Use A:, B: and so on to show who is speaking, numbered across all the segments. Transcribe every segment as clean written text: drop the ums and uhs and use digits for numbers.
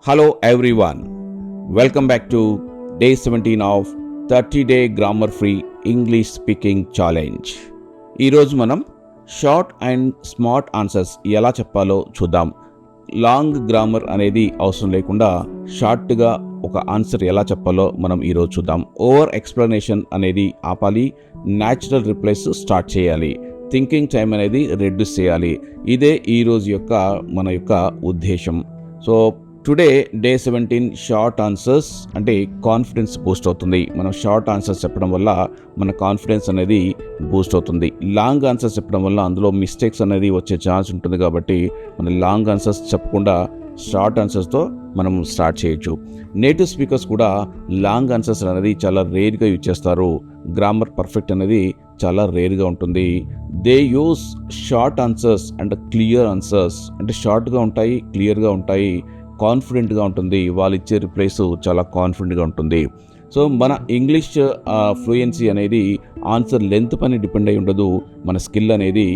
A: Hello everyone. Welcome back to day 17 of 30-day grammar free English speaking challenge. ఈరోజు మనం short and smart answers ఎలా చెప్పాలో చూద్దాం. Long grammar అనేది అవసరం లేకుండా షార్ట్గా ఒక ఆన్సర్ ఎలా చెప్పాలో మనం ఈరోజు చూద్దాం. ఓవర్ ఎక్స్ప్లెనేషన్ అనేది ఆపాలి, న్యాచురల్ రిప్లైస్ స్టార్ట్ చేయాలి, థింకింగ్ టైం అనేది రెడ్యూస్ చేయాలి. ఇదే ఈరోజు యొక్క మన యొక్క ఉద్దేశం. So today day 17 short answers అంటే కాన్ఫిడెన్స్ బూస్ట్ అవుతుంది. మనం షార్ట్ ఆన్సర్స్ చెప్పడం వల్ల మన కాన్ఫిడెన్స్ అనేది బూస్ట్ అవుతుంది. లాంగ్ ఆన్సర్స్ చెప్పడం వల్ల అందులో మిస్టేక్స్ అనేది వచ్చే ఛాన్స్ ఉంటుంది. కాబట్టి మన లాంగ్ ఆన్సర్స్ చెప్పకుండా షార్ట్ ఆన్సర్స్తో మనం స్టార్ట్ చేయొచ్చు. నేటివ్ స్పీకర్స్ కూడా లాంగ్ ఆన్సర్స్ అనేది చాలా రేర్గా యూజ్ చేస్తారు. గ్రామర్ పర్ఫెక్ట్ అనేది చాలా రేర్గా ఉంటుంది. They use short answers and clear answers అంటే షార్ట్గా ఉంటాయి, క్లియర్గా ఉంటాయి, కాన్ఫిడెంట్గా ఉంటుంది. వాళ్ళు ఇచ్చే రిప్లైస్ చాలా కాన్ఫిడెంట్గా ఉంటుంది. సో మన ఇంగ్లీష్ ఫ్లూయెన్సీ అనేది ఆన్సర్ లెంత్ పైన డిపెండ్ అయి ఉండదు. మన స్కిల్ అనేది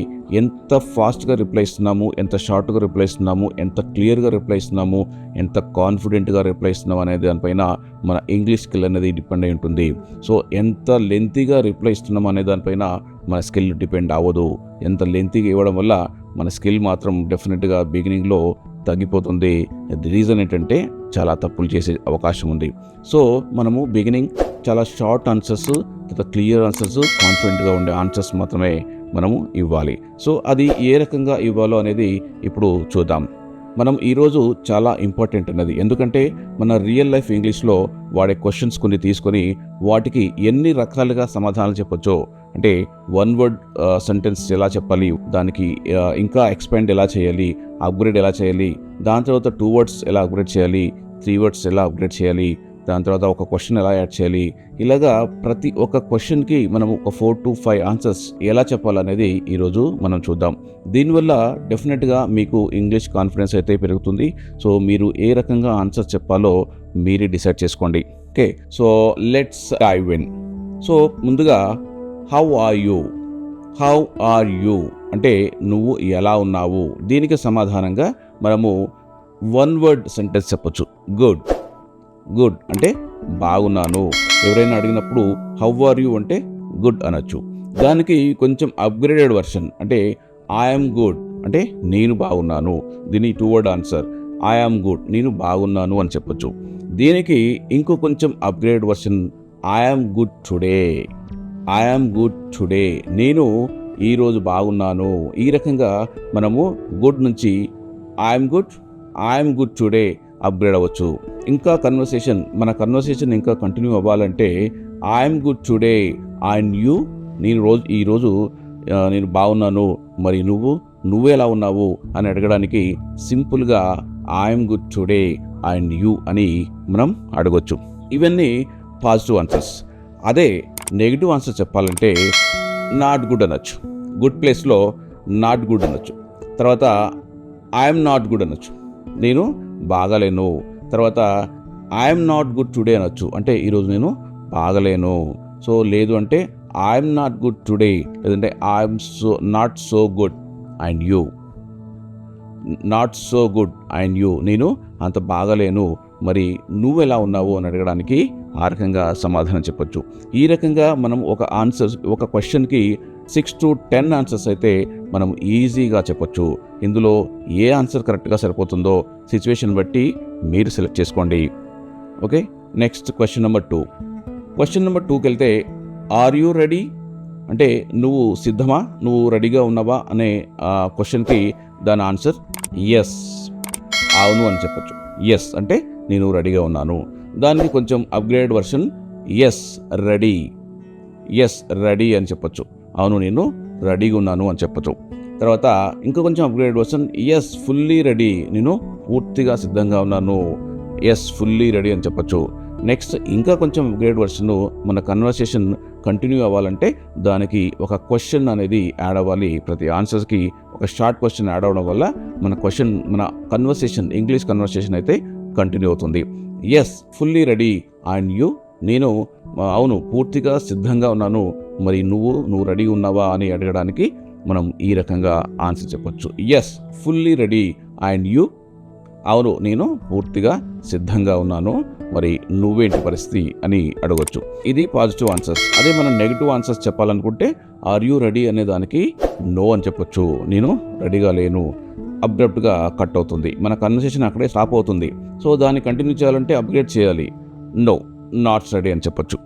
A: ఎంత ఫాస్ట్గా రిప్లై ఇస్తున్నాము, ఎంత షార్ట్గా రిప్లై ఇస్తున్నాము, ఎంత క్లియర్గా రిప్లై ఇస్తున్నాము, ఎంత కాన్ఫిడెంట్గా రిప్లై ఇస్తున్నాము అనేది దానిపైన మన ఇంగ్లీష్ స్కిల్ అనేది డిపెండ్ అయి ఉంటుంది. సో ఎంత లెంతీగా రిప్లై ఇస్తున్నాము అనే దానిపైన మన స్కిల్ డిపెండ్ అవ్వదు. ఎంత లెంతీగా ఇవ్వడం వల్ల మన స్కిల్ మాత్రం డెఫినెట్గా బిగినింగ్లో తగ్గిపోతుంది. రీజన్ ఏంటంటే చాలా తప్పులు చేసే అవకాశం ఉంది. సో మనము బిగినింగ్ చాలా షార్ట్ ఆన్సర్స్, క్లియర్ ఆన్సర్స్, కాన్ఫిడెంట్గా ఉండే ఆన్సర్స్ మాత్రమే మనము ఇవ్వాలి. సో అది ఏ రకంగా ఇవ్వాలో అనేది ఇప్పుడు చూద్దాం. మనం ఈరోజు చాలా ఇంపార్టెంట్ అన్నది, ఎందుకంటే మన రియల్ లైఫ్ ఇంగ్లీష్లో వాడే క్వశ్చన్స్ కొన్ని తీసుకొని వాటికి ఎన్ని రకాలుగా సమాధానాలు చెప్పొచ్చో, అంటే వన్ వర్డ్ సెంటెన్స్ ఎలా చెప్పాలి, దానికి ఇంకా ఎక్స్పాండ్ ఎలా చేయాలి, అప్గ్రేడ్ ఎలా చేయాలి, దాని తర్వాత 2 words ఎలా అప్గ్రేడ్ చేయాలి, 3 words ఎలా అప్గ్రేడ్ చేయాలి, దాని తర్వాత ఒక క్వశ్చన్ ఎలా యాడ్ చేయాలి, ఇలాగా ప్రతి ఒక్క క్వశ్చన్కి మనం ఒక 4 to 5 ఆన్సర్స్ ఎలా చెప్పాలనేది ఈరోజు మనం చూద్దాం. దీనివల్ల డెఫినెట్గా మీకు ఇంగ్లీష్ కాన్ఫిడెన్స్ అయితే పెరుగుతుంది. సో మీరు ఏ రకంగా ఆన్సర్స్ చెప్పాలో మీరే డిసైడ్ చేసుకోండి. Okay, so let's dive in. So ముందుగా హౌ ఆర్ యూ అంటే నువ్వు ఎలా ఉన్నావు, దీనికి సమాధానంగా మనము 1 word సెంటెన్స్ చెప్పొచ్చు. గుడ్ అంటే బాగున్నాను. ఎవరైనా అడిగినప్పుడు హౌ ఆర్ యూ అంటే గుడ్ అనొచ్చు. దానికి కొంచెం అప్గ్రేడెడ్ వర్షన్ అంటే ఐఎమ్ గుడ్ అంటే నేను బాగున్నాను. దీని 2 word ఆన్సర్ ఐఎమ్ గుడ్, నేను బాగున్నాను అని చెప్పొచ్చు. దీనికి ఇంకో కొంచెం upgrade version I'm good today, నేను ఈరోజు బాగున్నాను. ఈ రకంగా మనము గుడ్ నుంచి ఐఎమ్ గుడ్ టుడే అప్గ్రేడ్ అవ్వచ్చు. ఇంకా మన కన్వర్సేషన్ ఇంకా కంటిన్యూ అవ్వాలంటే I'm good today and you, ఈరోజు నేను బాగున్నాను, మరి నువ్వు ఎలా ఉన్నావు అని అడగడానికి సింపుల్గా I'm good today and you అని మనం అడగొచ్చు. ఇవన్నీ పాజిటివ్ ఆన్సర్స్. అదే నెగిటివ్ ఆన్సర్ చెప్పాలంటే నాట్ గుడ్ అనొచ్చు. గుడ్ ప్లేస్లో నాట్ గుడ్ అనొచ్చు. తర్వాత ఐఎమ్ నాట్ గుడ్ అనొచ్చు, నేను బాగలేను. తర్వాత ఐఎమ్ నాట్ గుడ్ టుడే అనొచ్చు, అంటే ఈరోజు నేను బాగలేను. సో లేదు అంటే ఐఎమ్ నాట్ గుడ్ టుడే, లేదంటే I'm not so good and you, నేను అంత బాగలేను, మరి నువ్వు ఎలా ఉన్నావు అని అడగడానికి ఆ రకంగా సమాధానం చెప్పొచ్చు. ఈ రకంగా మనం ఒక క్వశ్చన్కి 6 to 10 ఆన్సర్స్ అయితే మనం ఈజీగా చెప్పొచ్చు. ఇందులో ఏ ఆన్సర్ కరెక్ట్గా సరిపోతుందో సిచ్యువేషన్ బట్టి మీరు సెలెక్ట్ చేసుకోండి. ఓకే, నెక్స్ట్ క్వశ్చన్ నెంబర్ 2కి వెళ్తే ఆర్ యూ రెడీ అంటే నువ్వు సిద్ధమా, నువ్వు రెడీగా ఉన్నావా అనే క్వశ్చన్కి దాని ఆన్సర్ ఎస్, అవును అని చెప్పొచ్చు. ఎస్ అంటే నేను రెడీగా ఉన్నాను. దానికి కొంచెం అప్గ్రేడ్ వర్షన్ ఎస్ రెడీ అని చెప్పొచ్చు. అవును నేను రెడీగా ఉన్నాను అని చెప్పొచ్చు. తర్వాత ఇంకా కొంచెం upgrade version yes fully ready, నేను పూర్తిగా సిద్ధంగా ఉన్నాను, ఎస్ ఫుల్లీ రెడీ అని చెప్పొచ్చు. నెక్స్ట్ ఇంకా కొంచెం అప్గ్రేడ్ వర్షన్, మన కన్వర్సేషన్ కంటిన్యూ అవ్వాలంటే దానికి ఒక క్వశ్చన్ అనేది యాడ్ అవ్వాలి. ప్రతి ఆన్సర్స్కి ఒక షార్ట్ క్వశ్చన్ యాడ్ అవ్వడం వల్ల మన కన్వర్సేషన్, ఇంగ్లీష్ కన్వర్సేషన్ అయితే కంటిన్యూ అవుతుంది. Yes fully ready and you, నేను అవును పూర్తిగా సిద్ధంగా ఉన్నాను, మరి నువ్వు రెడీ ఉన్నావా అని అడగడానికి మనం ఈ రకంగా ఆన్సర్ చెప్పొచ్చు. Yes fully ready and you, అవును నేను పూర్తిగా సిద్ధంగా ఉన్నాను, మరి నువ్వేంటి పరిస్థితి అని అడగొచ్చు. ఇది పాజిటివ్ ఆన్సర్స్. అదే మనం నెగిటివ్ ఆన్సర్స్ చెప్పాలనుకుంటే ఆర్ యూ రెడీ అనే దానికి నో అని చెప్పొచ్చు. నేను రెడీగా లేను. అబ్రప్ట్గా కట్ అవుతుంది, మన కన్వర్సేషన్ అక్కడే స్టాప్ అవుతుంది. సో దాన్ని కంటిన్యూ చేయాలంటే అప్గ్రేడ్ చేయాలి. నో, నాట్ రెడీ అని చెప్పొచ్చు.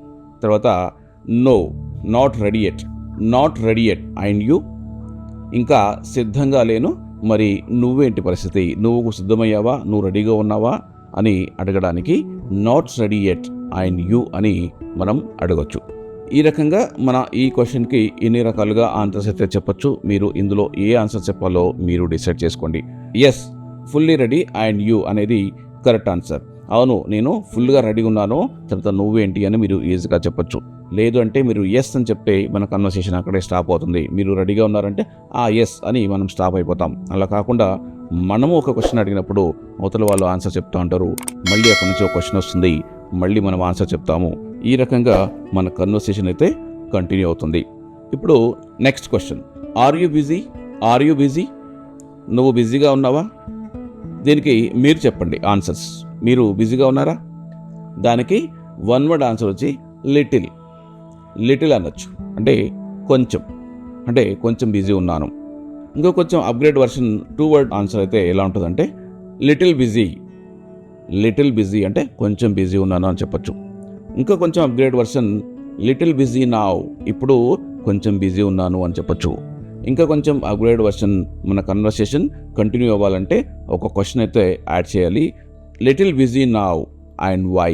A: తర్వాత no, not ready yet, not ready yet and you, ఇంకా సిద్ధంగా లేను, మరి నువ్వేంటి పరిస్థితి, నువ్వు సిద్ధమయ్యావా, నువ్వు రెడీగా ఉన్నావా అని అడగడానికి not ready yet and you అని మనం అడగొచ్చు. ఈ రకంగా మన ఈ క్వశ్చన్కి ఇన్ని రకాలుగా ఆన్సర్స్ అయితే చెప్పొచ్చు. మీరు ఇందులో ఏ ఆన్సర్ చెప్పాలో మీరు డిసైడ్ చేసుకోండి. Yes, fully ready and you అనేది కరెక్ట్ ఆన్సర్. అవును నేను ఫుల్గా రెడీగా ఉన్నాను, తర్వాత నువ్వేంటి అని మీరు ఈజీగా చెప్పొచ్చు. లేదు అంటే మీరు ఎస్ అని చెప్తే మన కన్వర్సేషన్ అక్కడే స్టాప్ అవుతుంది. మీరు రెడీగా ఉన్నారంటే ఎస్ అని మనం స్టాప్ అయిపోతాం. అలా కాకుండా మనము ఒక క్వశ్చన్ అడిగినప్పుడు అవతల వాళ్ళు ఆన్సర్ చెప్తూ ఉంటారు, మళ్ళీ అక్కడి నుంచి ఒక క్వశ్చన్ వస్తుంది, మళ్ళీ మనం ఆన్సర్ చెప్తాము. ఈ రకంగా మన కన్వర్సేషన్ అయితే కంటిన్యూ అవుతుంది. ఇప్పుడు next question, are you busy, are you busy, నువ్వు బిజీగా ఉన్నావా? దీనికి మీరు చెప్పండి ఆన్సర్స్. మీరు బిజీగా ఉన్నారా? దానికి వన్ వర్డ్ ఆన్సర్ వచ్చి లిటిల్. లిటిల్ అనొచ్చు, అంటే కొంచెం, అంటే కొంచెం బిజీ ఉన్నాను. ఇంకో కొంచెం అప్గ్రేడ్ వర్షన్ 2 వర్డ్ ఆన్సర్ అయితే ఎలా ఉంటుందంటే లిటిల్ బిజీ. లిటిల్ బిజీ అంటే కొంచెం బిజీ ఉన్నాను అని చెప్పొచ్చు. ఇంకా కొంచెం upgrade version little busy now, ఇప్పుడు కొంచెం బిజీ ఉన్నాను అని చెప్పొచ్చు. ఇంకా కొంచెం అప్గ్రేడ్ వర్షన్ మన కన్వర్సేషన్ కంటిన్యూ అవ్వాలంటే ఒక క్వశ్చన్ అయితే యాడ్ చేయాలి. Little busy now and why,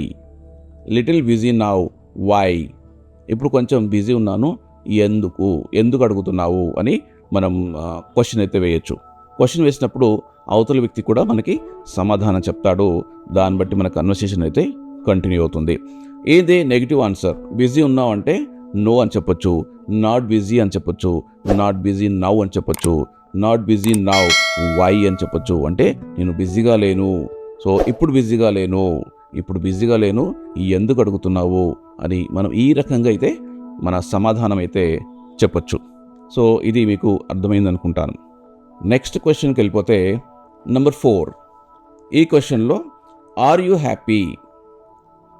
A: little busy now why, ఇప్పుడు కొంచెం బిజీ ఉన్నాను, ఎందుకు, ఎందుకు అడుగుతున్నావు అని మనం క్వశ్చన్ అయితే వేయచ్చు. క్వశ్చన్ వేసినప్పుడు అవతల వ్యక్తి కూడా మనకి సమాధానం చెప్తాడు. దాన్ని బట్టి మన కన్వర్సేషన్ అయితే కంటిన్యూ అవుతుంది. ఏదే నెగిటివ్ ఆన్సర్, బిజీ ఉన్నావు అంటే నో అని చెప్పొచ్చు, నాట్ బిజీ అని చెప్పొచ్చు, నాట్ బిజీ నౌ అని చెప్పొచ్చు, నాట్ బిజీ నౌ వై అని చెప్పొచ్చు. అంటే నేను బిజీగా లేను, సో ఇప్పుడు బిజీగా లేను, ఇప్పుడు బిజీగా లేను, ఎందుకు అడుగుతున్నావు అని మనం ఈ రకంగా అయితే మన సమాధానం అయితే చెప్పొచ్చు. సో ఇది మీకు అర్థమైంది అనుకుంటాను. నెక్స్ట్ క్వశ్చన్కి వెళ్ళిపోతే నెంబర్ 4. ఈ క్వశ్చన్లో are you happy,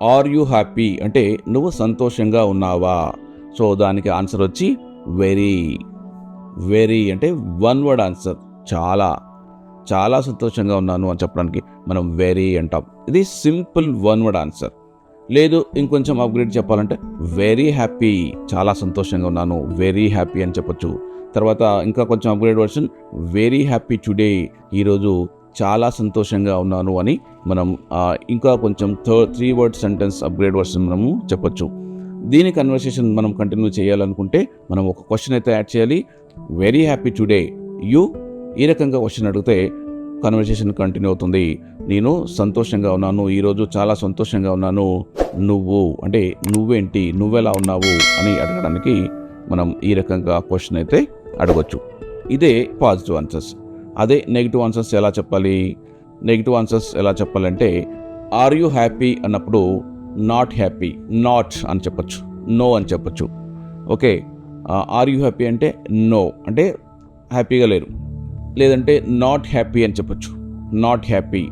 A: are you happy అంటే నువ్వు సంతోషంగా ఉన్నావా? సో దానికి ఆన్సర్ వచ్చి వెరీ. వెరీ అంటే వన్ వర్డ్ ఆన్సర్, చాలా చాలా సంతోషంగా ఉన్నాను అని చెప్పడానికి మనం వెరీ అంటాం. ఇది సింపుల్ వన్ వర్డ్ ఆన్సర్. లేదు ఇంకొంచెం అప్గ్రేడ్ చెప్పాలంటే వెరీ హ్యాపీ, చాలా సంతోషంగా ఉన్నాను, వెరీ హ్యాపీ అని చెప్పొచ్చు. తర్వాత ఇంకా కొంచెం upgrade version very happy today, ఈరోజు చాలా సంతోషంగా ఉన్నాను అని మనం ఇంకా కొంచెం 3 వర్డ్ సెంటెన్స్ అప్గ్రేడ్ వర్షన్ మనము చెప్పొచ్చు. దీని కన్వర్సేషన్ మనం కంటిన్యూ చేయాలనుకుంటే మనం ఒక క్వశ్చన్ అయితే యాడ్ చేయాలి. వెరీ హ్యాపీ టుడే యూ, ఈ రకంగా క్వశ్చన్ అడిగితే కన్వర్సేషన్ కంటిన్యూ అవుతుంది. నేను సంతోషంగా ఉన్నాను, ఈరోజు చాలా సంతోషంగా ఉన్నాను, నువ్వు అంటే నువ్వేంటి, నువ్వెలా ఉన్నావు అని అడగడానికి మనం ఈ రకంగా క్వశ్చన్ అయితే అడగొచ్చు. ఇదే పాజిటివ్ ఆన్సర్స్. అదే నెగిటివ్ ఆన్సర్స్ ఎలా చెప్పాలి? నెగిటివ్ ఆన్సర్స్ ఎలా చెప్పాలంటే ఆర్ యూ హ్యాపీ అన్నప్పుడు నాట్ హ్యాపీ, నాట్ అని చెప్పొచ్చు, నో అని చెప్పొచ్చు. ఓకే, ఆర్ యూ హ్యాపీ అంటే నో, అంటే హ్యాపీగా లేరు. లేదంటే నాట్ హ్యాపీ అని చెప్పొచ్చు, not happy.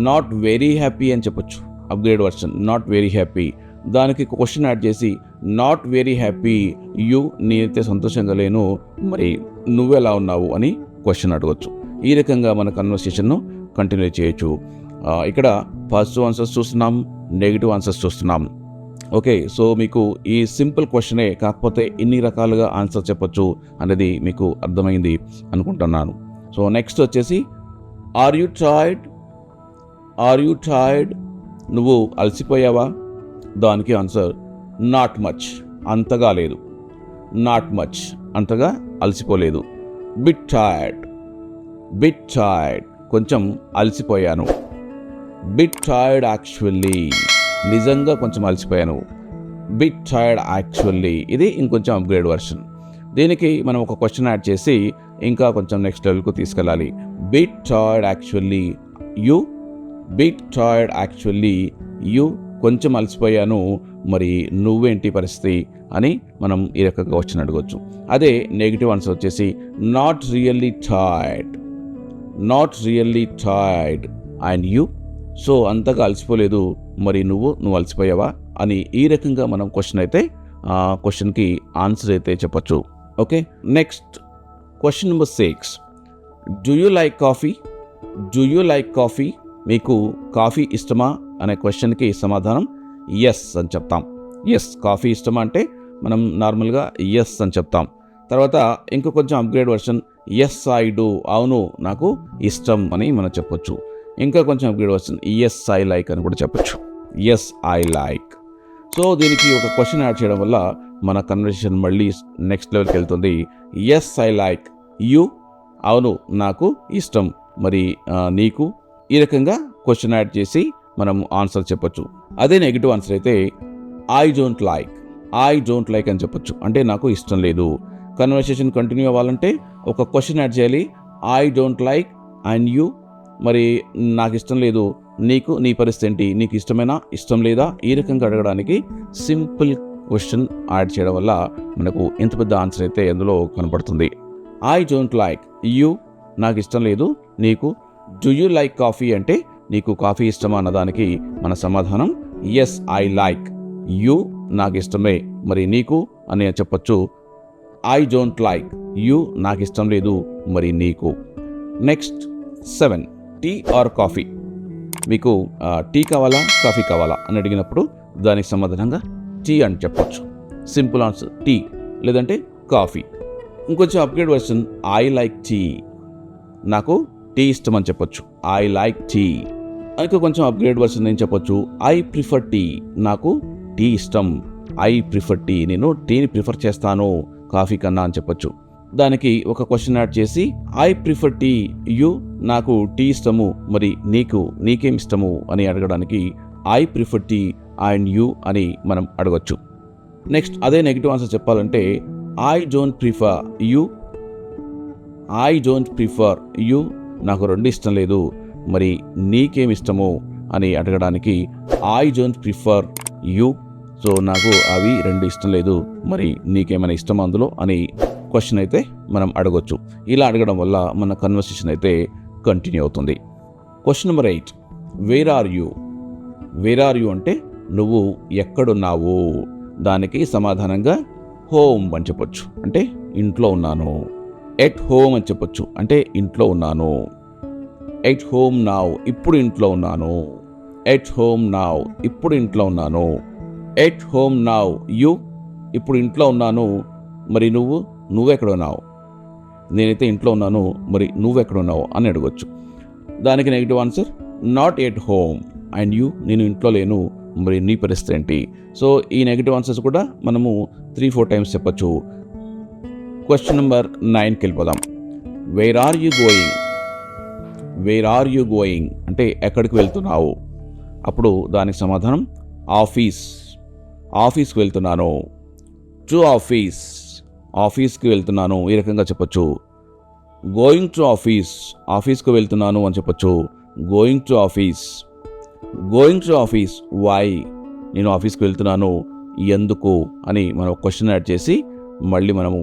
A: Not very happy అని చెప్పొచ్చు, upgrade version not very happy. దానికి క్వశ్చన్ యాడ్ చేసి నాట్ వెరీ హ్యాపీ యూ, నేనైతే సంతోషంగా లేను, మరి నువ్వెలా ఉన్నావు అని క్వశ్చన్ అడగవచ్చు. ఈ రకంగా మన కన్వర్సేషన్ను కంటిన్యూ చేయొచ్చు. ఇక్కడ పాజిటివ్ ఆన్సర్స్ చూస్తున్నాం, నెగిటివ్ ఆన్సర్స్ చూస్తున్నాం. ఓకే, సో మీకు ఈ సింపుల్ క్వశ్చనే కాకపోతే ఇన్ని రకాలుగా ఆన్సర్ చెప్పొచ్చు అనేది మీకు అర్థమైంది అనుకుంటున్నాను. సో నెక్స్ట్ వచ్చేసి are you tired, are you tired, నువ్వు అలసిపోయావా? దానికి ఆన్సర్ నాట్ మచ్, అంతగా లేదు, నాట్ మచ్ అంతగా అలసిపోలేదు. బిట్ టైర్డ్, బిట్ టైర్డ్ కొంచెం అలసిపోయాను. బిట్ టైర్డ్ యాక్చువల్లీ, నిజంగా కొంచెం అలసిపోయాను. బిట్ టైర్డ్ యాక్చువల్లీ, ఇది ఇంకొంచెం అప్గ్రేడ్ వర్షన్. దీనికి మనం ఒక క్వశ్చన్ యాడ్ చేసి ఇంకా కొంచెం నెక్స్ట్ లెవెల్కు తీసుకెళ్ళాలి. Bit tired actually you, bit tired actually you, కొంచెం అలసిపోయాను, మరి నువ్వేంటి పరిస్థితి అని మనం ఈ రకంగా క్వశ్చన్ అడగవచ్చు. అదే నెగిటివ్ ఆన్సర్ వచ్చేసి not really tired, not really tired and you, so అంతగా అలసిపోలేదు, మరి నువ్వు అలసిపోయావా అని ఈ రకంగా మనం క్వశ్చన్కి ఆన్సర్ అయితే చెప్పచ్చు. Okay, next question number 6. Do you like coffee? Do you like coffee? మీకు కాఫీ ఇష్టమా అనే క్వశ్చన్కి సమాధానం ఎస్ అని చెప్తాం. ఎస్, కాఫీ ఇష్టమా అంటే మనం నార్మల్గా ఎస్ అని చెప్తాం. తర్వాత ఇంకో కొంచెం upgrade version yes I do, అవును నాకు ఇష్టం అని మనం చెప్పొచ్చు. ఇంకా కొంచెం upgrade version yes I like అని కూడా చెప్పొచ్చు. Yes I like. సో దీనికి ఒక క్వశ్చన్ యాడ్ చేయడం వల్ల మన కన్వర్సేషన్ మళ్ళీ నెక్స్ట్ లెవెల్కి వెళ్తుంది. ఎస్ ఐ లైక్ యూ, అవును నాకు ఇష్టం, మరి నీకు, ఈ రకంగా క్వశ్చన్ యాడ్ చేసి మనం ఆన్సర్ చెప్పొచ్చు. అదే నెగిటివ్ ఆన్సర్ అయితే I don't like, I don't like అని చెప్పొచ్చు, అంటే నాకు ఇష్టం లేదు. కన్వర్సేషన్ కంటిన్యూ అవ్వాలంటే ఒక క్వశ్చన్ యాడ్ చేయాలి. I don't like and you, మరి నాకు ఇష్టం లేదు, నీకు, నీ పరిస్థితి ఏంటి, నీకు ఇష్టమేనా ఇష్టం లేదా, ఈ రకంగా అడగడానికి సింపుల్ క్వశ్చన్ యాడ్ చేయడం వల్ల మనకు ఎంత పెద్ద ఆన్సర్ అయితే అందులో కనపడుతుంది. ఐ డోంట్ లైక్ యూ, నాకు ఇష్టం లేదు, నీకు. డూ యూ లైక్ కాఫీ అంటే నీకు కాఫీ ఇష్టమా అన్నదానికి మన సమాధానం ఎస్ ఐ లైక్ యూ, నాకు ఇష్టమే, మరి నీకు అని చెప్పొచ్చు. ఐ డోంట్ లైక్ యూ, నాకు ఇష్టం లేదు, మరి నీకు. నెక్స్ట్ 7. Tea or coffee? మీకు టీ కావాలా కాఫీ కావాలా అని అడిగినప్పుడు దానికి సమాధానంగా టీ అని చెప్పొచ్చు. సింపుల్ ఆన్సర్ టీ, లేదంటే కాఫీ. ఇంకొంచెం upgrade version I like tea, నాకు టీ ఇష్టం అని చెప్పొచ్చు. I like tea. ఇంకా కొంచెం అప్గ్రేడ్ వర్షన్ ఏం చెప్పొచ్చు, ఐ ప్రిఫర్ టీ, నాకు టీ ఇష్టం. ఐ ప్రిఫర్ టీ, నేను టీని ప్రిఫర్ చేస్తాను కాఫీ కన్నా అని చెప్పొచ్చు. దానికి ఒక క్వశ్చన్ యాడ్ చేసి ఐ ప్రిఫర్ టీ యూ, నాకు టీ ఇష్టము, మరి నీకేం ఇష్టము అని అడగడానికి I prefer tea and you అని మనం అడగొచ్చు. నెక్స్ట్ అదే నెగిటివ్ ఆన్సర్ చెప్పాలంటే I don't prefer you, I don't prefer you, నాకు రెండు ఇష్టం లేదు, మరి నీకేం ఇష్టము అని అడగడానికి I don't prefer you, so నాకు అవి రెండు ఇష్టం లేదు, మరి నీకేమైనా ఇష్టం అందులో అని క్వశ్చన్ అయితే మనం అడగొచ్చు. ఇలా అడగడం వల్ల మన కన్వర్సేషన్ అయితే కంటిన్యూ అవుతుంది. Question number 8. Where are you? Where are you అంటే నువ్వు ఎక్కడున్నావు, దానికి సమాధానంగా హోమ్ అని చెప్పొచ్చు, అంటే ఇంట్లో ఉన్నాను. ఎట్ హోమ్ అని చెప్పొచ్చు, అంటే ఇంట్లో ఉన్నాను. ఎట్ హోమ్ నౌ, ఇప్పుడు ఇంట్లో ఉన్నాను. ఎట్ హోమ్ నౌ, ఇప్పుడు ఇంట్లో ఉన్నాను. ఎట్ హోమ్ నౌ యూ, ఇప్పుడు ఇంట్లో ఉన్నాను, మరి నువ్వెక్కడ ఉన్నావు, నేనైతే ఇంట్లో ఉన్నాను, మరి నువ్వెక్కడ ఉన్నావు అని అడగొచ్చు. దానికి negative answer not at home and you, నేను ఇంట్లో లేను, మరి నీ పరిస్థితి ఏంటి. సో ఈ నెగిటివ్ ఆన్సర్స్ కూడా మనము 3-4 టైమ్స్ చెప్పచ్చు. క్వశ్చన్ నెంబర్ 9కి వెళ్ళిపోదాం. Where are you going? Where are you going అంటే ఎక్కడికి వెళ్తున్నావు. అప్పుడు దానికి సమాధానం ఆఫీస్, ఆఫీస్కి వెళ్తున్నాను. టు ఆఫీస్, ఆఫీస్కి వెళ్తున్నాను, ఈ రకంగా చెప్పొచ్చు. గోయింగ్ టు ఆఫీస్, ఆఫీస్కి వెళ్తున్నాను అని చెప్పొచ్చు. Going to office. Going to office why, నేను ఆఫీస్కి వెళ్తున్నాను ఎందుకు అని మనం క్వశ్చన్ యాడ్ చేసి మళ్ళీ మనము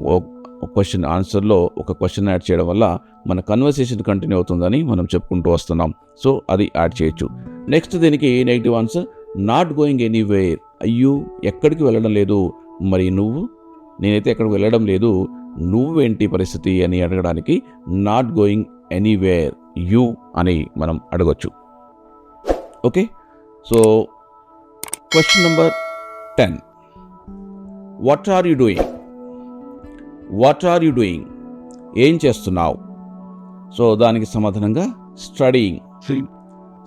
A: క్వశ్చన్ ఆన్సర్లో ఒక క్వశ్చన్ యాడ్ చేయడం వల్ల మన కన్వర్సేషన్ కంటిన్యూ అవుతుందని మనం చెప్పుకుంటూ వస్తున్నాం. సో అది యాడ్ చేయొచ్చు. నెక్స్ట్ దీనికి negative answer not going anywhere, are you ఎక్కడికి వెళ్ళడం లేదు, మరి నేనైతే ఎక్కడికి వెళ్ళడం లేదు, నువ్వేంటి పరిస్థితి అని అడగడానికి నాట్ గోయింగ్ ఎనీవేర్ యూ అని మనం అడగొచ్చు. Okay, so question number 10. What are you doing? What are you doing, ఏం చేస్తున్నావు. సో దానికి సమాధానంగా స్టడీయింగ్.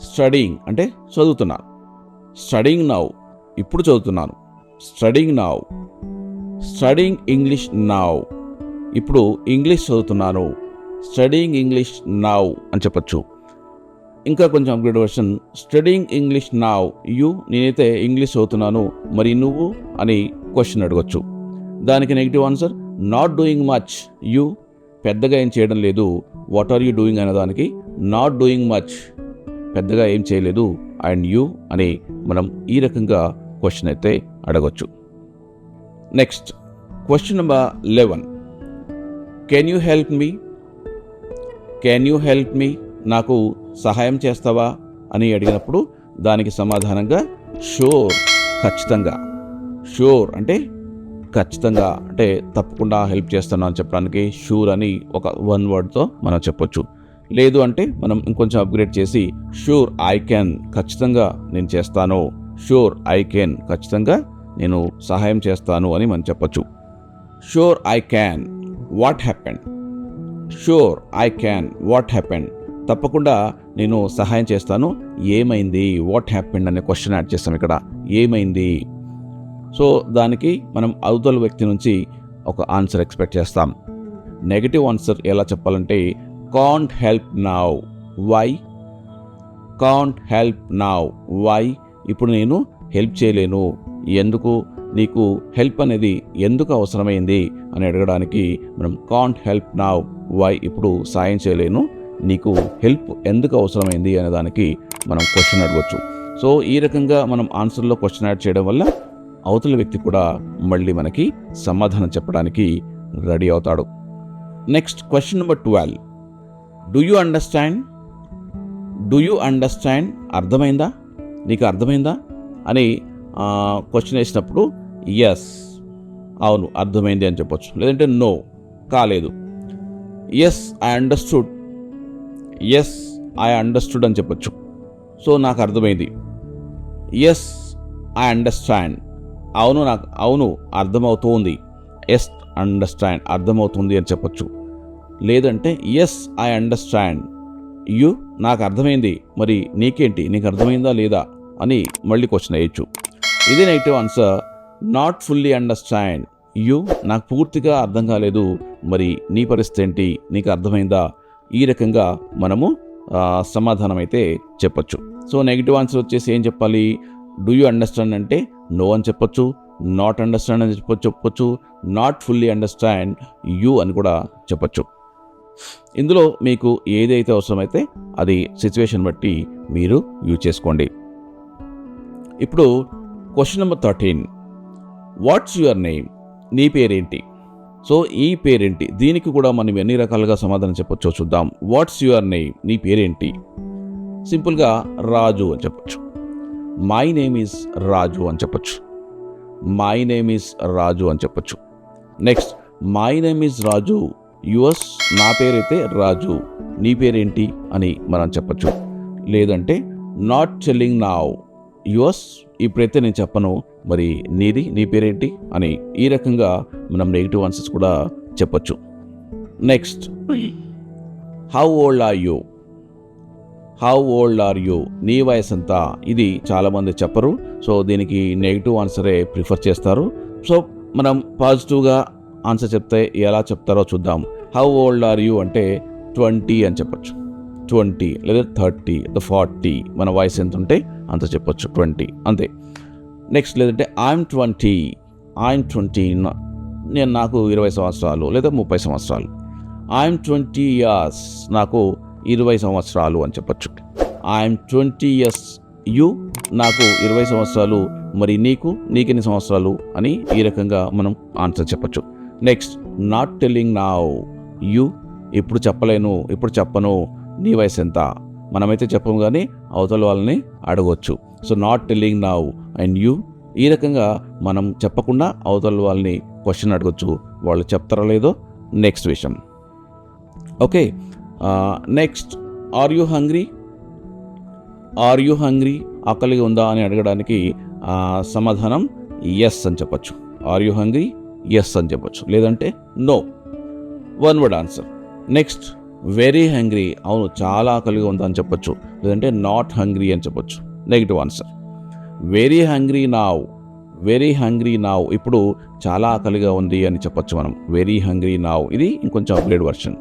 A: స్టడీయింగ్ అంటే చదువుతున్నాను. స్టడీయింగ్ నౌ, ఇప్పుడు చదువుతున్నాను. Studying now. Studying English now, ఇప్పుడు ఇంగ్లీష్ చదువుతున్నాను. స్టడీయింగ్ ఇంగ్లీష్ నౌ అని చెప్పచ్చు. ఇంకా కొంచెం upgrade version studying English now you, నేనైతే ఇంగ్లీష్ చదువుతున్నాను, మరి నువ్వు అని క్వశ్చన్ అడగొచ్చు. దానికి negative answer not doing much you, పెద్దగా ఏం చేయడం లేదు. వాట్ ఆర్ యూ డూయింగ్ అనే దానికి నాట్ డూయింగ్ మచ్, పెద్దగా ఏం చేయలేదు, అండ్ యూ అని మనం ఈ రకంగా క్వశ్చన్ అయితే అడగొచ్చు. Next question number 11. Can you help me? Can you help me నాకు సహాయం చేస్తావా అని అడిగినప్పుడు దానికి సమాధానంగా షూర్, ఖచ్చితంగా. షూర్ అంటే ఖచ్చితంగా, అంటే తప్పకుండా హెల్ప్ చేస్తాను అని చెప్పడానికి షూర్ అని ఒక వన్ వర్డ్తో మనం చెప్పొచ్చు. లేదు అంటే మనం ఇంకొంచెం అప్గ్రేడ్ చేసి షూర్ ఐ కెన్, ఖచ్చితంగా నేను చేస్తాను. షూర్ ఐ కెన్, ఖచ్చితంగా నేను సహాయం చేస్తాను అని మనం చెప్పొచ్చు. Sure I can, what happened. Sure I can, what happened, తప్పకుండా నేను సహాయం చేస్తాను. ఏమైంది, వాట్ హ్యాపెండ్ అనే క్వశ్చన్ యాడ్ చేస్తాం ఇక్కడ. ఏమైంది. సో దానికి మనం అవతల వ్యక్తి నుంచి ఒక ఆన్సర్ ఎక్స్పెక్ట్ చేస్తాం. నెగటివ్ ఆన్సర్ ఎలా చెప్పాలంటే can't help now, why. Can't help now, why. ఇప్పుడు నేను హెల్ప్ చేయలేను, ఎందుకు, నీకు హెల్ప్ అనేది ఎందుకు అవసరమైంది అని అడగడానికి మనం కాంట్ హెల్ప్ నౌ, వై. ఇప్పుడు సాయం చేయలేను, నీకు హెల్ప్ ఎందుకు అవసరమైంది అనే దానికి మనం క్వశ్చన్ అడగవచ్చు. సో ఈ రకంగా మనం ఆన్సర్లో క్వశ్చన్ యాడ్ చేయడం వల్ల అవతల వ్యక్తి కూడా మళ్ళీ మనకి సమాధానం చెప్పడానికి రెడీ అవుతాడు. Next question number 12. Do you understand. Do you understand, అర్థమైందా, నీకు అర్థమైందా అని క్వశ్చన్ వేసినప్పుడు ఎస్, అవును అర్థమైంది అని చెప్పొచ్చు. లేదంటే నో, కాలేదు. Yes I understood, yes I understood అని చెప్పొచ్చు. సో నాకు అర్థమైంది. ఎస్ ఐ అండర్స్టాండ్, అవును అర్థమవుతుంది. ఎస్ అండర్స్టాండ్, అర్థమవుతుంది అని చెప్పొచ్చు. లేదంటే ఎస్ ఐ అండర్స్టాండ్ యు, నాకు అర్థమైంది, మరి నీకేంటి, నీకు అర్థమైందా లేదా అని మళ్ళీ క్వశ్చన్ వేయచ్చు. ఇది negative answer. Not fully understand you, నాకు పూర్తిగా అర్థం కాలేదు, మరి నీ పరిస్థితి ఏంటి, నీకు అర్థమైందా. ఈ రకంగా మనము సమాధానం అయితే చెప్పొచ్చు. సో నెగిటివ్ ఆన్సర్ వచ్చేసి ఏం చెప్పాలి. డూ యూ అండర్స్టాండ్ అంటే నో అని చెప్పొచ్చు, నాట్ అండర్స్టాండ్ అని చెప్పొచ్చు, నాట్ ఫుల్లీ అండర్స్టాండ్ యూ అని కూడా చెప్పొచ్చు. ఇందులో మీకు ఏదైతే అవసరమైతే అది సిచ్యువేషన్ బట్టి మీరు యూజ్ చేసుకోండి. ఇప్పుడు question number 13. What's your name, నీ పేరేంటి. సో ఈ పేరేంటి, దీనికి కూడా మనం ఎన్ని రకాలుగా సమాధానం చెప్పొచ్చో చూద్దాం. వాట్స్ యువర్ నేమ్, నీ పేరేంటి. సింపుల్గా రాజు అని చెప్పొచ్చు. మై నేమ్ ఈజ్ రాజు అని చెప్పొచ్చు. మై నేమ్ ఈజ్ రాజు అని చెప్పొచ్చు. Next my name is Raju, yours, నా పేరైతే రాజు, నీ పేరేంటి అని మనం చెప్పొచ్చు. లేదంటే నాట్ టెల్లింగ్ నౌ, యువర్స్, ఇప్పుడైతే నేను చెప్పను, మరి నీది, నీ పేరేంటి అని ఈ రకంగా మనం నెగిటివ్ ఆన్సర్స్ కూడా చెప్పొచ్చు. Next how old are you. How old are you, నీ వయసు ఎంత. ఇది చాలామంది చెప్పరు, సో దీనికి నెగిటివ్ ఆన్సరే ప్రిఫర్ చేస్తారు. సో మనం పాజిటివ్గా ఆన్సర్ చెప్తే ఎలా చెప్తారో చూద్దాం. హౌ ఓల్డ్ ఆర్ యూ అంటే 20 అని చెప్పొచ్చు. 20 లేదా 30, 40, మన వయసు ఎంత ఉంటే అంత చెప్పొచ్చు, 20 అంతే. నెక్స్ట్ లేదంటే ఐఎమ్ 20, నాకు 20 సంవత్సరాలు లేదా 30 సంవత్సరాలు. ఐఎమ్ 20 years, నాకు 20 సంవత్సరాలు అని చెప్పొచ్చు. ఐఎమ్ 20 years యు, నాకు 20 సంవత్సరాలు, మరి నీకెన్ని సంవత్సరాలు అని ఈ రకంగా మనం ఆన్సర్ చెప్పొచ్చు. Next not telling now you, ఇప్పుడు చెప్పలేను, ఇప్పుడు చెప్పను, నీ వయసు ఎంత. మనమైతే చెప్పము కానీ అవతల వాళ్ళని అడగవచ్చు. So not telling now and you, ఈ రకంగా మనం చెప్పకుండా అవతల వాళ్ళని క్వశ్చన్ అడగచ్చు, వాళ్ళు చెప్తారో లేదో నెక్స్ట్ విషయం. Okay, next are you hungry. Are you hungry, ఆకలిగా ఉందా అని అడగడానికి సమాధానం ఎస్ అని చెప్పొచ్చు. ఆర్ యూ హంగ్రీ, ఎస్ అని చెప్పొచ్చు. లేదంటే no, one word answer. Next very hungry, అవును చాలా ఆకలిగా ఉందా అని చెప్పొచ్చు. లేదంటే నాట్ హంగ్రీ అని చెప్పొచ్చు, negative answer. Very hungry now, very hungry now, ఇప్పుడు చాలా ఆకలిగా ఉంది అని చెప్పొచ్చు మనం. వెరీ హంగ్రీ నౌ, ఇది ఇంకొంచెం అప్గ్రేడ్ వర్షన్.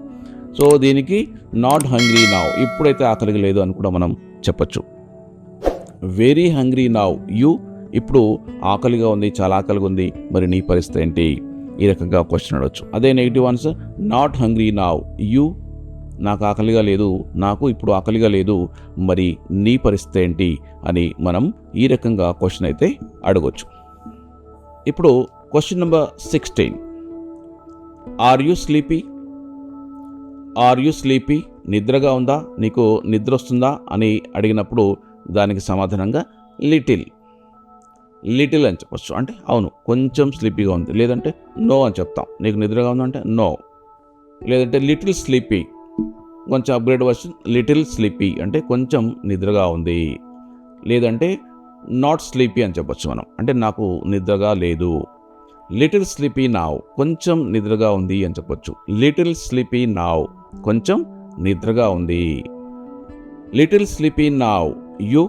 A: సో దీనికి నాట్ హంగ్రీ నౌ, ఇప్పుడైతే ఆకలిగా లేదు అని కూడా మనం చెప్పొచ్చు. వెరీ హంగ్రీ నౌ యు, ఇప్పుడు ఆకలిగా ఉంది, చాలా ఆకలిగా ఉంది, మరి నీ పరిస్థితి ఏంటి, ఈ రకంగా క్వశ్చన్ అడవచ్చు. అదే negative answer not hungry now you, నాకు ఆకలిగా లేదు, నాకు ఇప్పుడు ఆకలిగా లేదు, మరి నీ పరిస్థితి ఏంటి అని మనం ఈ రకంగా క్వశ్చన్ అయితే అడగొచ్చు. ఇప్పుడు question number 16. Are you sleepy. Are you sleepy, నిద్రగా ఉందా, నీకు నిద్ర వస్తుందా అని అడిగినప్పుడు దానికి సమాధానంగా లిటిల్ అని చెప్పచ్చు. అంటే అవును కొంచెం స్లీపీగా ఉంది, లేదంటే నో అని చెప్తాం. నీకు నిద్రగా ఉందంటే నో, లేదంటే లిటిల్ స్లీపీ, కొంచెం అప్గ్రేడ్ వర్షన్ లిటిల్ స్లీపీ అంటే కొంచెం నిద్రగా ఉంది, లేదంటే నాట్ స్లీపీ అని చెప్పచ్చు మనం, అంటే నాకు నిద్రగా లేదు. లిటిల్ స్లీపీ నావ్, కొంచెం నిద్రగా ఉంది అని చెప్పొచ్చు. లిటిల్ స్లీపీ నావ్, కొంచెం నిద్రగా ఉంది. లిటిల్ స్లీపీ నావ్ యు,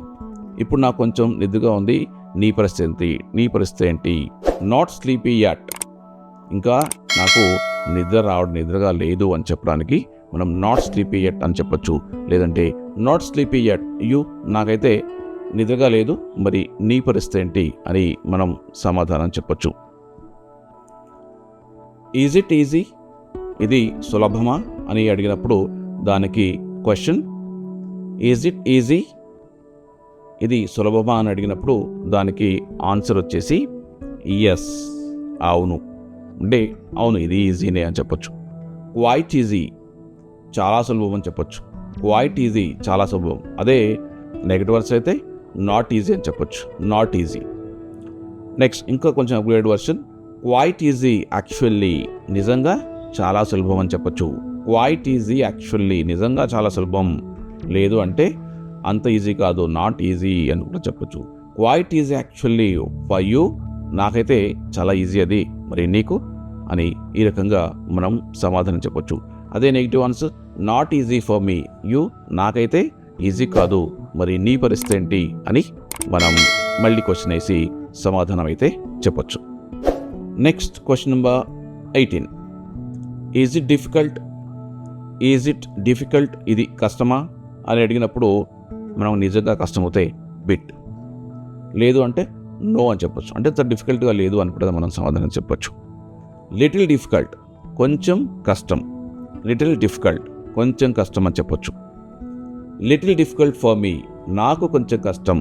A: ఇప్పుడు నాకు కొంచెం నిద్రగా ఉంది, నీ పరిస్థితి ఏంటి. నాట్ స్లీపీ యట్, ఇంకా నాకు నిద్రగా లేదు అని చెప్పడానికి మనం నాట్ స్లీపీ యట్ అని చెప్పొచ్చు. లేదంటే నాట్ స్లీపీ యట్ యు, నాకైతే నిద్రగా లేదు, మరి నీ పరిస్థితి ఏంటి అని మనం సమాధానం చెప్పొచ్చు. ఈజ్ ఇట్ ఈజీ, ఇది సులభమా అని అడిగినప్పుడు దానికి క్వశ్చన్ ఈజ్ ఇట్ ఈజీ, ఇది సులభమా అని అడిగినప్పుడు దానికి ఆన్సర్ వచ్చేసి ఎస్, అవును, అంటే అవును ఇది ఈజీనే అని చెప్పొచ్చు. క్వైట్ ఈజీ, చాలా సులభం అని చెప్పొచ్చు. క్వైట్ ఈజీ, చాలా సులభం. అదే నెగటివ్ వర్డ్స్ అయితే నాట్ ఈజీ అని చెప్పొచ్చు. Not easy. నెక్స్ట్ ఇంకా కొంచెం upgrade version quiet easy actually, నిజంగా చాలా సులభం అని చెప్పొచ్చు. క్వైట్ ఈజీ యాక్చువల్లీ, నిజంగా చాలా సులభం. లేదు అంటే అంత ఈజీ కాదు, నాట్ ఈజీ అని కూడా చెప్పొచ్చు. Quiet easy actually for you, నాకైతే చాలా ఈజీ అది, మరి నీకు అని ఈ రకంగా మనం సమాధానం చెప్పొచ్చు. అదే negative answer not easy for me you, నాకైతే ఈజీ కాదు, మరి నీ పరిస్థితి ఏంటి అని మనం మళ్ళీ క్వశ్చన్ వేసి సమాధానం అయితే చెప్పొచ్చు. Next question number 18. Is it difficult, ఇది కష్టమా అని అడిగినప్పుడు మనం నిజంగా కష్టమవుతే బిట్, లేదు అంటే నో అని చెప్పొచ్చు. అంటే అంత డిఫికల్ట్గా లేదు అని కూడా మనం సమాధానం చెప్పొచ్చు. లిటిల్ డిఫికల్ట్, కొంచెం కష్టం. లిటిల్ డిఫికల్ట్, కొంచెం కష్టం అని చెప్పొచ్చు. లిటిల్ డిఫికల్ట్ ఫర్ మీ, నాకు కొంచెం కష్టం.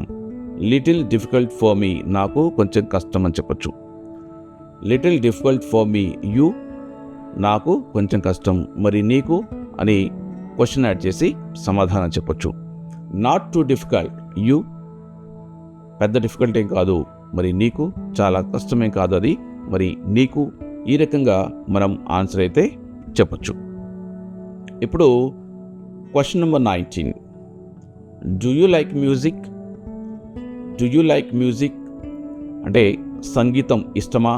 A: లిటిల్ డిఫికల్ట్ ఫర్ మీ, నాకు కొంచెం కష్టం అని చెప్పొచ్చు. Little difficult for me you, నాకు కొంచెం కష్టం, మరి నీకు అని క్వశ్చన్ యాడ్ చేసి సమాధానం చెప్పొచ్చు. నాట్ టూ డిఫికల్ట్ యూ, పెద్ద డిఫికల్ట్ ఏం కాదు, మరి నీకు చాలా కష్టమేం కాదు అది, మరి నీకు ఈ రకంగా మనం ఆన్సర్ అయితే చెప్పొచ్చు. ఇప్పుడు question number 19. Do you like music అంటే సంగీతం ఇష్టమా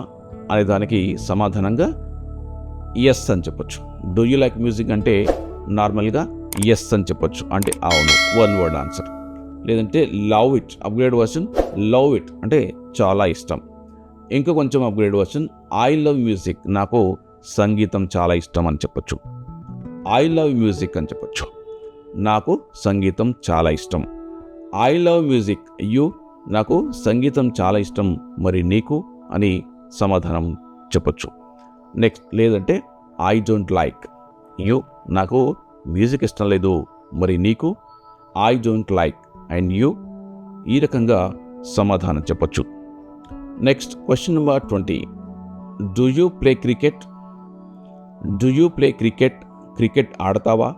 A: అనే దానికి సమాధానంగా ఎస్ అని చెప్పొచ్చు. డూ యూ లైక్ మ్యూజిక్ అంటే నార్మల్గా ఎస్ అని చెప్పొచ్చు, అంటే అవును, వన్ వర్డ్ ఆన్సర్. లేదంటే love it, upgrade version love it అంటే చాలా ఇష్టం. ఇంకా కొంచెం upgrade version I love music, నాకు సంగీతం చాలా ఇష్టం అని చెప్పొచ్చు. ఐ లవ్ మ్యూజిక్ అని చెప్పొచ్చు, నాకు సంగీతం చాలా ఇష్టం. ఐ లవ్ మ్యూజిక్ యూ, నాకు సంగీతం చాలా ఇష్టం, మరి నీకు అని సమాధానం చెప్పొచ్చు. నెక్స్ట్ లేదంటే ఐ డోంట్ లైక్ యూ, నాకు మ్యూజిక్ ఇష్టం లేదు, మరి నీకు I don't like and you, ఈ రకంగా సమాధానం చెప్పొచ్చు. Next question number 20. Do you play cricket, cricket ఆడతావా?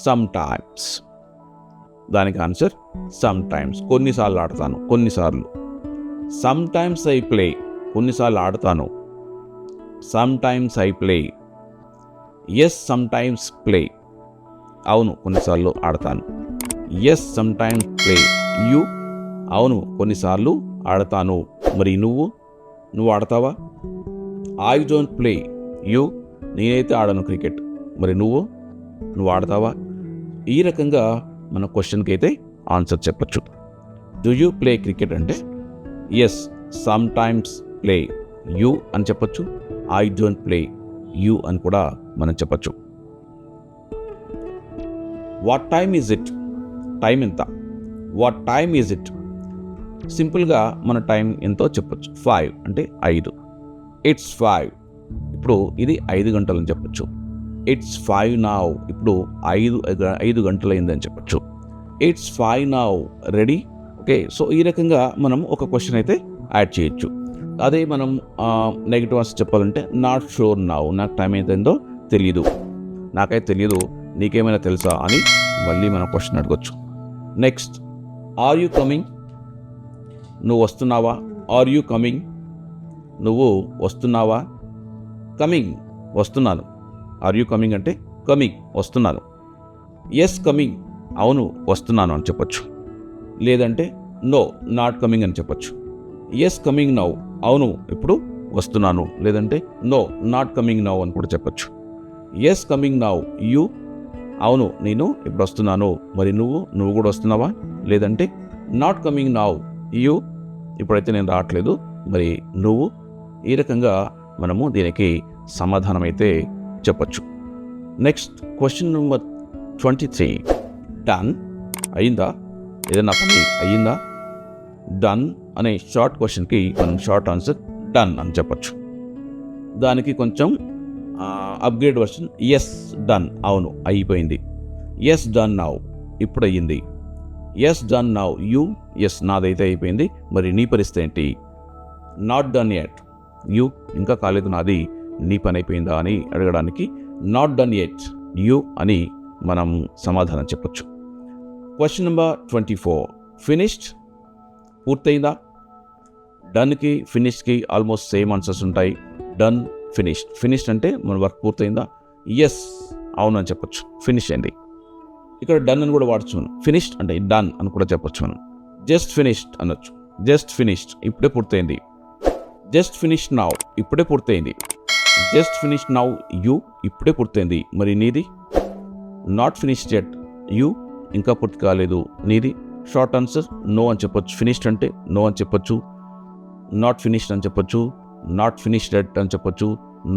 A: సమ్ టైమ్స్, దానికి ఆన్సర్ సమ్ టైమ్స్, కొన్నిసార్లు ఆడతాను, కొన్నిసార్లు. సమ్ టైమ్స్ ఐ ప్లే, కొన్నిసార్లు ఆడతాను. Sometimes I play. Yes sometimes play, అవును కొన్నిసార్లు ఆడతాను. Yes sometimes play you, అవును కొన్నిసార్లు ఆడతాను, మరి నువ్వు ఆడతావా? ఐ డోంట్ ప్లే యూ, నేనైతే ఆడను క్రికెట్, మరి నువ్వు ఆడతావా? ఈ రకంగా మన క్వశ్చన్కి అయితే ఆన్సర్ చెప్పచ్చు. డూ యూ ప్లే క్రికెట్ అంటే yes sometimes play you అని చెప్పచ్చు. ఐ డోంట్ ప్లే యూ అని కూడా మనం చెప్పచ్చు. What time is it, time ఎంత? వాట్ టైమ్ ఈజ్ ఇట్, సింపుల్గా మన టైం ఎంతో చెప్పచ్చు. 5 అంటే 5. ఇట్స్ 5, ఇప్పుడు ఇది 5 గంటలని చెప్పచ్చు. ఇట్స్ 5 నౌ, ఇప్పుడు 5 గంటలైందని చెప్పచ్చు. It's 5 now ready. Okay, so ఈ రకంగా మనం ఒక క్వశ్చన్ అయితే యాడ్ చేయొచ్చు. అదే మనం నెగిటివ్ ఆన్సర్ చెప్పాలంటే నాట్ షూర్ నౌ, నాకు టైం ఎంతో తెలీదు. నాకైతే తెలియదు, నీకేమైనా తెలుసా అని మళ్ళీ మనం క్వశ్చన్ అడగొచ్చు. Next, are you coming? నువ్వు వస్తున్నావా? Are you coming? నువ్వు వస్తున్నావా? కమింగ్, వస్తున్నాను. ఆర్ యూ కమింగ్ అంటే కమింగ్, వస్తున్నాను. ఎస్ కమింగ్, అవును వస్తున్నాను అని చెప్పొచ్చు. లేదంటే నో నాట్ కమింగ్ అని చెప్పొచ్చు. ఎస్ కమింగ్ నౌ, అవును ఇప్పుడు వస్తున్నాను. లేదంటే నో నాట్ కమింగ్ నౌ అని కూడా చెప్పొచ్చు. ఎస్ కమింగ్ నౌ, యూ, అవును నేను ఇప్పుడు వస్తున్నాను. మరి నువ్వు కూడా వస్తున్నావా? లేదంటే నాట్ కమింగ్ నౌ, యూ, ఇప్పుడైతే నేను రావట్లేదు, మరి నువ్వు. ఈ రకంగా మనము దీనికి సమాధానం అయితే చెప్పచ్చు. Next question number 23. డన్, అయిందా? ఏదైనా పని అయ్యిందా? డన్ అనే షార్ట్ క్వశ్చన్కి మనం షార్ట్ ఆన్సర్ డన్ అని చెప్పచ్చు. దానికి కొంచెం అప్గ్రేడ్ వర్షన్ ఎస్ డన్, అవును అయిపోయింది. ఎస్ డన్ నౌ, ఇప్పుడు అయ్యింది. Yes done now, you, yes నాదైతే అయిపోయింది, మరి నీ పరిస్థితి ఏంటి? నాట్ డన్ ఎట్, యూ, ఇంకా కాలేదు నాది, నీ పని అయిపోయిందా అని అడగడానికి నాట్ డన్ ఎట్, యూ అని మనం సమాధానం చెప్పొచ్చు. Question number 24. ఫినిష్డ్, పూర్తయిందా? డన్కి ఫినిష్కి ఆల్మోస్ట్ సేమ్ ఆన్సర్స్ ఉంటాయి. Done, finished. ఫినిష్డ్ అంటే మన వర్క్ పూర్తయిందా? ఎస్, అవును అని చెప్పొచ్చు, ఫినిష్ అయింది. ఇక్కడ డన్ అని కూడా వాడచ్చు మనం. ఫినిష్డ్ అంటే డన్ అని కూడా చెప్పొచ్చు మనం. జస్ట్ ఫినిష్డ్ అనొచ్చు. జస్ట్ ఫినిష్డ్, ఇప్పుడే పూర్తయింది. జస్ట్ ఫినిష్డ్ నౌ, ఇప్పుడే పూర్తయింది. జస్ట్ ఫినిష్డ్ నౌ, యూ, ఇప్పుడే పూర్తయింది, మరి నీది? నాట్ ఫినిష్డ్ ఎట్, యూ, ఇంకా పూర్తి కాలేదు, నీది? షార్ట్ ఆన్సర్ నో అని చెప్పొచ్చు. ఫినిష్డ్ అంటే నో అని చెప్పొచ్చు. నాట్ ఫినిష్డ్ అని చెప్పొచ్చు. నాట్ ఫినిష్డ్ ఎట్ అని చెప్పొచ్చు.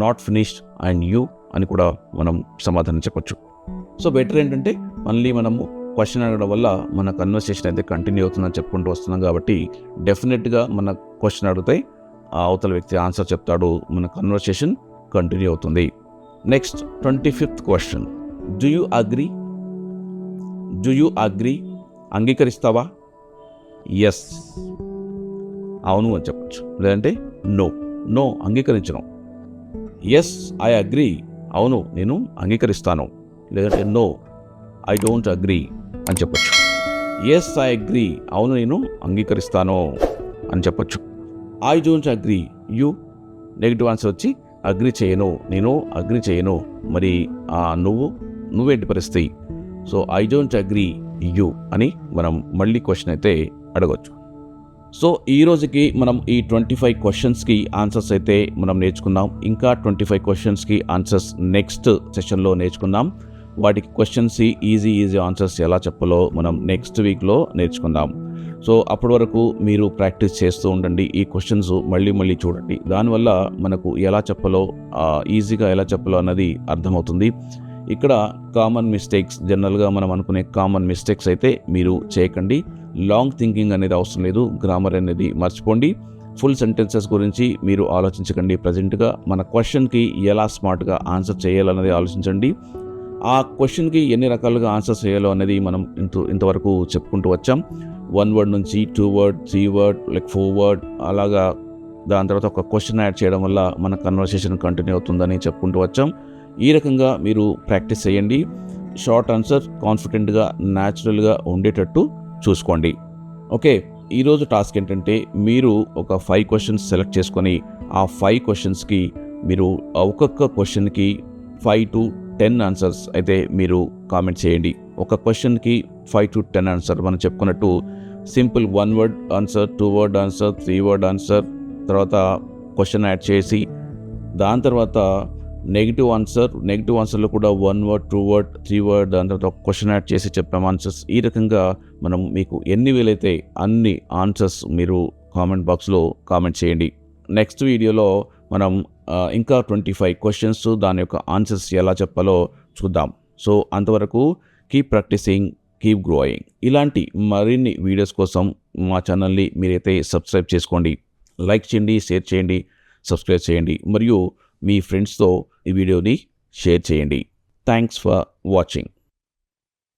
A: నాట్ ఫినిష్డ్ అండ్ యూ అని కూడా మనం సమాధానం చెప్పొచ్చు. సో బెటర్ ఏంటంటే మళ్ళీ మనము క్వశ్చన్ అడగడం వల్ల మన కన్వర్సేషన్ అయితే కంటిన్యూ అవుతుందని చెప్పుకుంటూ వస్తున్నాం కాబట్టి డెఫినెట్గా మన క్వశ్చన్ అడిగితే ఆ అవతల వ్యక్తి ఆన్సర్ చెప్తాడు, మన కన్వర్సేషన్ కంటిన్యూ అవుతుంది. Next 25th question. Do you agree? Do you agree, అంగీకరిస్తావా? ఎస్, అవును అని చెప్పచ్చు. లేదంటే నో, నో అంగీకరించను. ఎస్ ఐ అగ్రీ, అవును నేను అంగీకరిస్తాను. లేదంటే నో ఐ డోంట్ అగ్రీ అని చెప్పచ్చు. ఎస్ ఐ అగ్రీ, అవును నేను అంగీకరిస్తాను అని చెప్పచ్చు. I don't agree, you, negative answer వచ్చి అగ్రీ చేయను, నేను అగ్రీ చేయను, మరి నువ్వేంటి పరిస్థితి? So I don't agree, you అని మనం మళ్ళీ క్వశ్చన్ అయితే అడగవచ్చు. సో ఈ రోజుకి మనం ఈ 25 క్వశ్చన్స్కి ఆన్సర్స్ అయితే మనం నేర్చుకుందాం. ఇంకా 25 క్వశ్చన్స్కి ఆన్సర్స్ నెక్స్ట్ సెషన్లో నేర్చుకుందాం. వాటికి క్వశ్చన్స్ ఈజీ ఆన్సర్స్ ఎలా చెప్పాలో మనం నెక్స్ట్ వీక్లో నేర్చుకుందాం. సో అప్పటి వరకు మీరు ప్రాక్టీస్ చేస్తూ ఉండండి. ఈ క్వశ్చన్స్ మళ్ళీ చూడండి. దానివల్ల మనకు ఎలా చెప్పాలో ఈజీగా ఎలా చెప్పాలో అన్నది అర్థమవుతుంది. ఇక్కడ కామన్ మిస్టేక్స్, జనరల్గా మనం అనుకునే కామన్ మిస్టేక్స్ అయితే మీరు చేయకండి. లాంగ్ థింకింగ్ అనేది అవసరం లేదు. గ్రామర్ అనేది మర్చిపోండి. ఫుల్ సెంటెన్సెస్ గురించి మీరు ఆలోచించకండి. ప్రజెంట్గా మన క్వశ్చన్కి ఎలా స్మార్ట్గా ఆన్సర్ చేయాలన్నది ఆలోచించండి. ఆ క్వశ్చన్కి ఎన్ని రకాలుగా ఆన్సర్ చేయాలో అనేది మనం ఇంతవరకు చెప్పుకుంటూ వచ్చాం. 1 word నుంచి 2 word 3 word లైక్ 4 word అలాగా. దాని తర్వాత ఒక క్వశ్చన్ యాడ్ చేయడం వల్ల మన కన్వర్సేషన్ కంటిన్యూ అవుతుందని చెప్పుకుంటూ వచ్చాం. ఈ రకంగా మీరు ప్రాక్టీస్ చేయండి. షార్ట్ ఆన్సర్ కాన్ఫిడెంట్గా న్యాచురల్గా ఉండేటట్టు చూసుకోండి. ఓకే, ఈరోజు టాస్క్ ఏంటంటే మీరు ఒక 5 క్వశ్చన్స్ సెలెక్ట్ చేసుకొని ఆ 5 క్వశ్చన్స్కి మీరు ఒక్కొక్క క్వశ్చన్కి 5 to 10 ఆన్సర్స్ అయితే మీరు కామెంట్ చేయండి. ఒక క్వశ్చన్కి 5 to 10 ఆన్సర్ మనం చెప్పుకున్నట్టు simple 1 word answer, 2 word answer, 3 word answer, తర్వాత క్వశ్చన్ యాడ్ చేసి దాని తర్వాత నెగిటివ్ ఆన్సర్లో కూడా 1 word 2 word 3 word దాని తర్వాత క్వశ్చన్ యాడ్ చేసి చెప్పాం ఆన్సర్స్. ఈ రకంగా మనం మీకు ఎన్ని వీలైతే అన్ని ఆన్సర్స్ మీరు కామెంట్ బాక్స్లో కామెంట్ చేయండి. నెక్స్ట్ వీడియోలో మనం ఇంకా 25 క్వశ్చన్స్ దాని యొక్క ఆన్సర్స్ ఎలా చెప్పాలో చూద్దాం. సో అంతవరకు కీప్ ప్రాక్టీసింగ్, కీప్ గ్రోయింగ్. ఇలాంటి మరిన్ని వీడియోస్ కోసం మా ఛానల్ని మీరైతే సబ్స్క్రైబ్ చేసుకోండి. లైక్ చేయండి, షేర్ చేయండి, సబ్స్క్రైబ్ చేయండి, మరియు మీ ఫ్రెండ్స్తో ఈ వీడియోని షేర్ చేయండి. Thanks for watching.